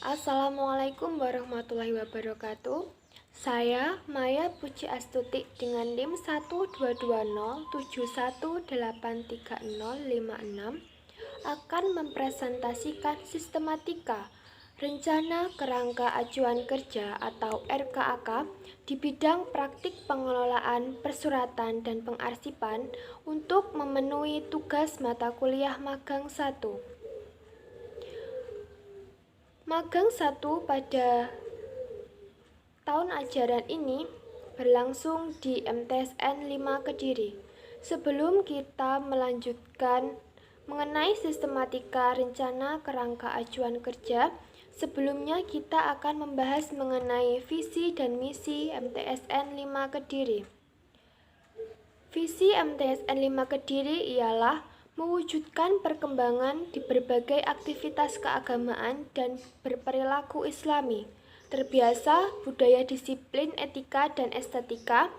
Assalamualaikum warahmatullahi wabarakatuh. Saya Maya Puji Astuti dengan NIM 12207183056 akan mempresentasikan sistematika Rencana Kerangka Acuan Kerja atau RKAK di bidang praktik pengelolaan persuratan dan pengarsipan untuk memenuhi tugas mata kuliah magang 1. Magang 1 pada tahun ajaran ini berlangsung di MTSN 5 Kediri. Sebelum kita melanjutkan mengenai sistematika rencana kerangka acuan kerja, sebelumnya kita akan membahas mengenai visi dan misi MTSN 5 Kediri. Visi MTSN 5 Kediri ialah mewujudkan perkembangan di berbagai aktivitas keagamaan dan berperilaku islami, terbiasa budaya disiplin, etika, dan estetika,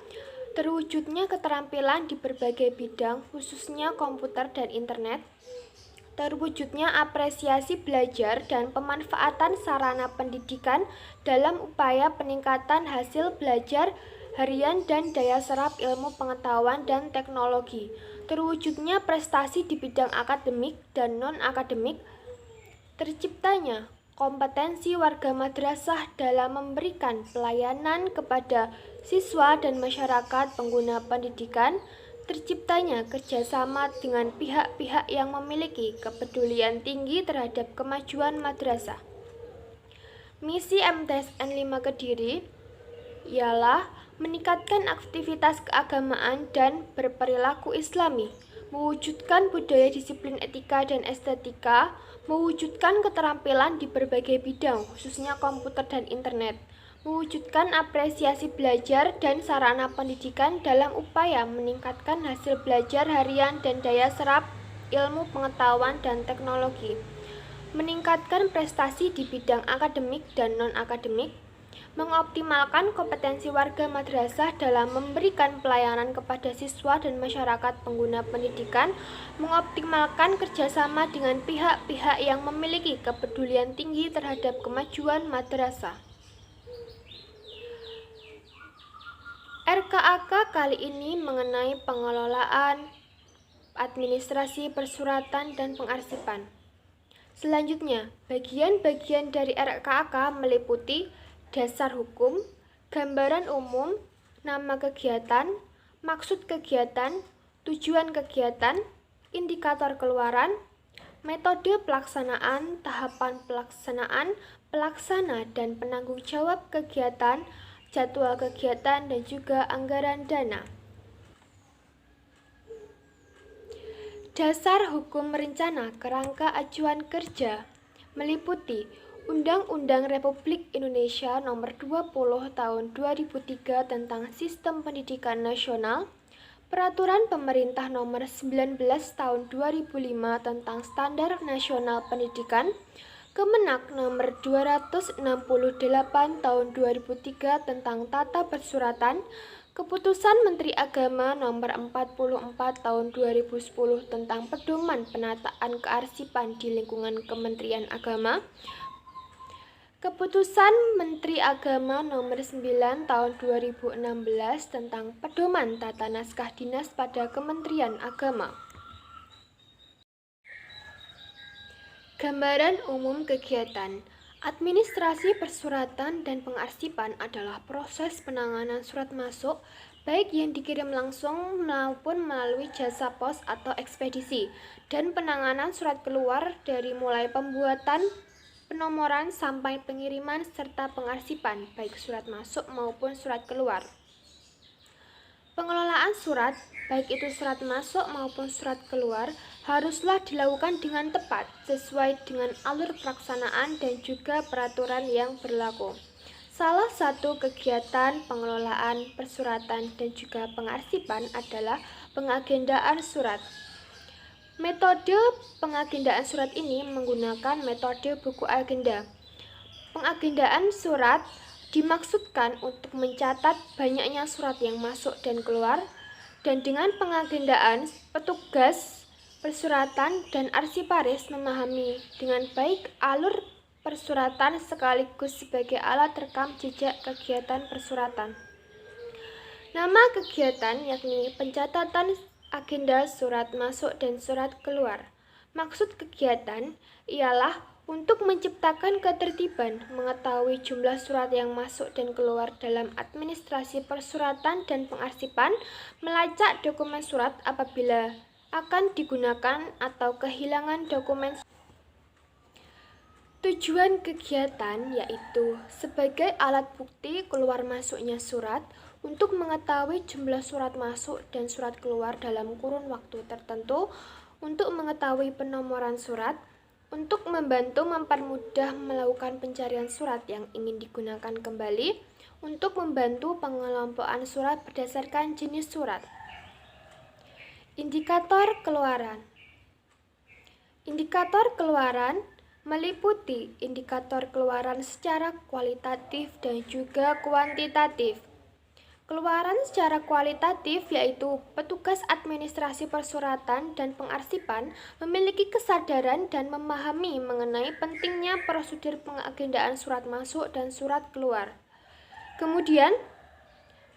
terwujudnya keterampilan di berbagai bidang, khususnya komputer dan internet, terwujudnya apresiasi belajar dan pemanfaatan sarana pendidikan dalam upaya peningkatan hasil belajar harian dan daya serap ilmu pengetahuan dan teknologi, terwujudnya prestasi di bidang akademik dan non-akademik, terciptanya kompetensi warga madrasah dalam memberikan pelayanan kepada siswa dan masyarakat pengguna pendidikan, terciptanya kerjasama dengan pihak-pihak yang memiliki kepedulian tinggi terhadap kemajuan madrasah. Misi MTSN 5 Kediri ialah meningkatkan aktivitas keagamaan dan berperilaku islami, mewujudkan budaya disiplin etika dan estetika, mewujudkan keterampilan di berbagai bidang, khususnya komputer dan internet, mewujudkan apresiasi belajar dan sarana pendidikan dalam upaya meningkatkan hasil belajar harian dan daya serap ilmu pengetahuan dan teknologi, meningkatkan prestasi di bidang akademik dan non-akademik, mengoptimalkan kompetensi warga madrasah dalam memberikan pelayanan kepada siswa dan masyarakat pengguna pendidikan, mengoptimalkan kerjasama dengan pihak-pihak yang memiliki kepedulian tinggi terhadap kemajuan madrasah. RKAK kali ini mengenai pengelolaan administrasi persuratan dan pengarsipan. Selanjutnya, bagian-bagian dari RKAK meliputi dasar hukum, gambaran umum, nama kegiatan, maksud kegiatan, tujuan kegiatan, indikator keluaran, metode pelaksanaan, tahapan pelaksanaan, pelaksana dan penanggung jawab kegiatan, jadwal kegiatan, dan juga anggaran dana. Dasar hukum rencana kerangka acuan kerja meliputi Undang-Undang Republik Indonesia Nomor 20 Tahun 2003 tentang Sistem Pendidikan Nasional, Peraturan Pemerintah Nomor 19 Tahun 2005 tentang Standar Nasional Pendidikan, Kemenak Nomor 268 Tahun 2003 tentang Tata Persuratan, Keputusan Menteri Agama Nomor 44 Tahun 2010 tentang Pedoman Penataan Kearsipan di lingkungan Kementerian Agama, Keputusan Menteri Agama Nomor 9 Tahun 2016 tentang Pedoman Tata Naskah Dinas pada Kementerian Agama. Gambaran umum kegiatan. Administrasi persuratan dan pengarsipan adalah proses penanganan surat masuk baik yang dikirim langsung maupun melalui jasa pos atau ekspedisi, dan penanganan surat keluar dari mulai pembuatan, penomoran sampai pengiriman serta pengarsipan baik surat masuk maupun surat keluar. Pengelolaan surat, baik itu surat masuk maupun surat keluar, haruslah dilakukan dengan tepat sesuai dengan alur pelaksanaan dan juga peraturan yang berlaku. Salah satu kegiatan pengelolaan persuratan dan juga pengarsipan adalah pengagendaan surat. Metode pengagendaan surat ini menggunakan metode buku agenda. Pengagendaan surat dimaksudkan untuk mencatat banyaknya surat yang masuk dan keluar, dan dengan pengagendaan, petugas persuratan dan arsiparis memahami dengan baik alur persuratan sekaligus sebagai alat rekam jejak kegiatan persuratan. Nama kegiatan yakni pencatatan agenda surat masuk dan surat keluar. Maksud kegiatan ialah untuk menciptakan ketertiban, mengetahui jumlah surat yang masuk dan keluar dalam administrasi persuratan dan pengarsipan, melacak dokumen surat apabila akan digunakan atau kehilangan dokumen. Tujuan kegiatan yaitu sebagai alat bukti keluar masuknya surat, untuk mengetahui jumlah surat masuk dan surat keluar dalam kurun waktu tertentu, untuk mengetahui penomoran surat, untuk membantu mempermudah melakukan pencarian surat yang ingin digunakan kembali, untuk membantu pengelompokan surat berdasarkan jenis surat. Indikator keluaran. Indikator keluaran meliputi indikator keluaran secara kualitatif dan juga kuantitatif. Keluaran secara kualitatif yaitu petugas administrasi persuratan dan pengarsipan memiliki kesadaran dan memahami mengenai pentingnya prosedur pengagendaan surat masuk dan surat keluar. Kemudian,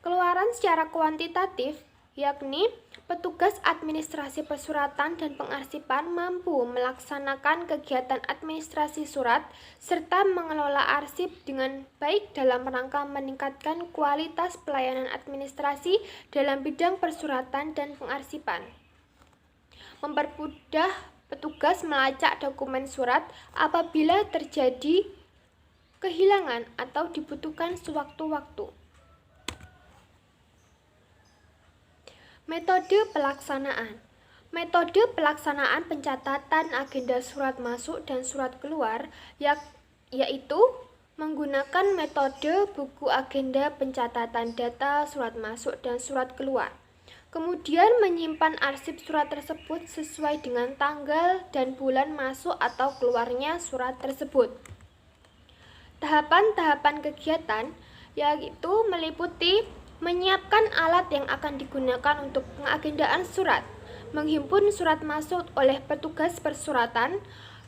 keluaran secara kuantitatif yakni petugas administrasi persuratan dan pengarsipan mampu melaksanakan kegiatan administrasi surat serta mengelola arsip dengan baik dalam rangka meningkatkan kualitas pelayanan administrasi dalam bidang persuratan dan pengarsipan. Mempermudah petugas melacak dokumen surat apabila terjadi kehilangan atau dibutuhkan sewaktu-waktu. Metode pelaksanaan. Metode pelaksanaan pencatatan agenda surat masuk dan surat keluar yaitu menggunakan metode buku agenda pencatatan data surat masuk dan surat keluar. Kemudian menyimpan arsip surat tersebut sesuai dengan tanggal dan bulan masuk atau keluarnya surat tersebut. Tahapan-tahapan kegiatan yaitu meliputi menyiapkan alat yang akan digunakan untuk pengagendaan surat, menghimpun surat masuk oleh petugas persuratan,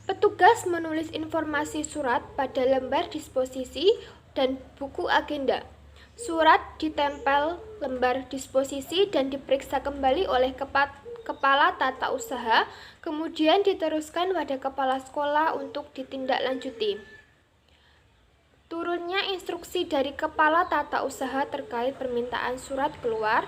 petugas menulis informasi surat pada lembar disposisi dan buku agenda. Surat ditempel lembar disposisi dan diperiksa kembali oleh kepala tata usaha, kemudian diteruskan pada kepala sekolah untuk ditindaklanjuti. Turunnya instruksi dari kepala tata usaha terkait permintaan surat keluar.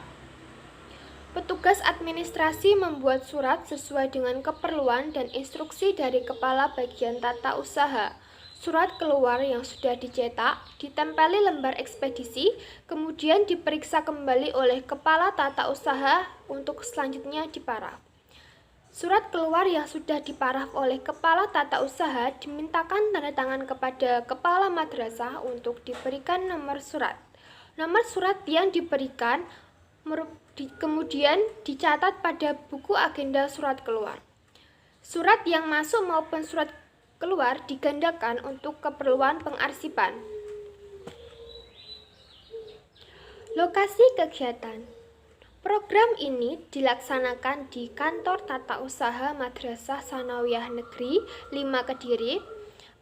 Petugas administrasi membuat surat sesuai dengan keperluan dan instruksi dari kepala bagian tata usaha. Surat keluar yang sudah dicetak ditempeli lembar ekspedisi, kemudian diperiksa kembali oleh kepala tata usaha untuk selanjutnya diparaf. Surat keluar yang sudah diparaf oleh kepala tata usaha dimintakan tanda tangan kepada kepala madrasah untuk diberikan nomor surat. Nomor surat yang diberikan kemudian dicatat pada buku agenda surat keluar. Surat yang masuk maupun surat keluar digandakan untuk keperluan pengarsipan. Lokasi kegiatan. Program ini dilaksanakan di Kantor Tata Usaha Madrasah Tsanawiyah Negeri 5 Kediri.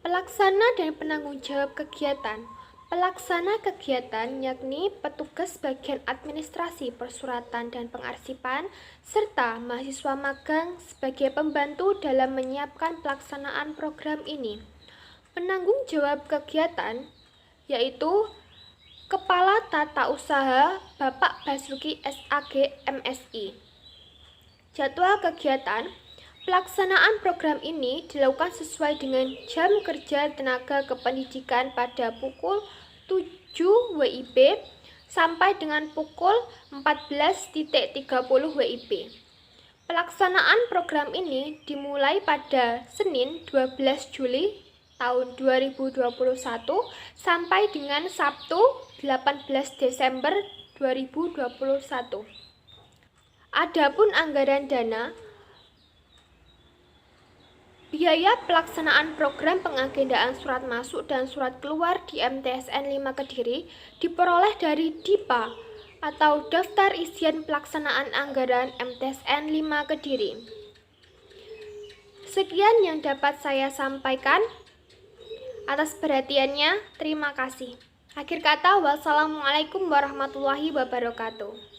Pelaksana dan penanggung jawab kegiatan. Pelaksana kegiatan yakni petugas bagian administrasi persuratan dan pengarsipan serta mahasiswa magang sebagai pembantu dalam menyiapkan pelaksanaan program ini. Penanggung jawab kegiatan yaitu Kepala Tata Usaha Bapak Basuki SAG MSI. Jadwal kegiatan. Pelaksanaan program ini dilakukan sesuai dengan jam kerja tenaga kependidikan pada pukul 7 WIB sampai dengan pukul 14.30 WIB. Pelaksanaan program ini dimulai pada Senin 12 Juli tahun 2021 sampai dengan Sabtu 18 Desember 2021. Adapun anggaran dana, biaya pelaksanaan program pengagendaan surat masuk dan surat keluar di MTSN 5 Kediri diperoleh dari DIPA atau Daftar Isian Pelaksanaan Anggaran MTSN 5 Kediri. Sekian yang dapat saya sampaikan. Atas perhatiannya, terima kasih. Akhir kata, wassalamualaikum warahmatullahi wabarakatuh.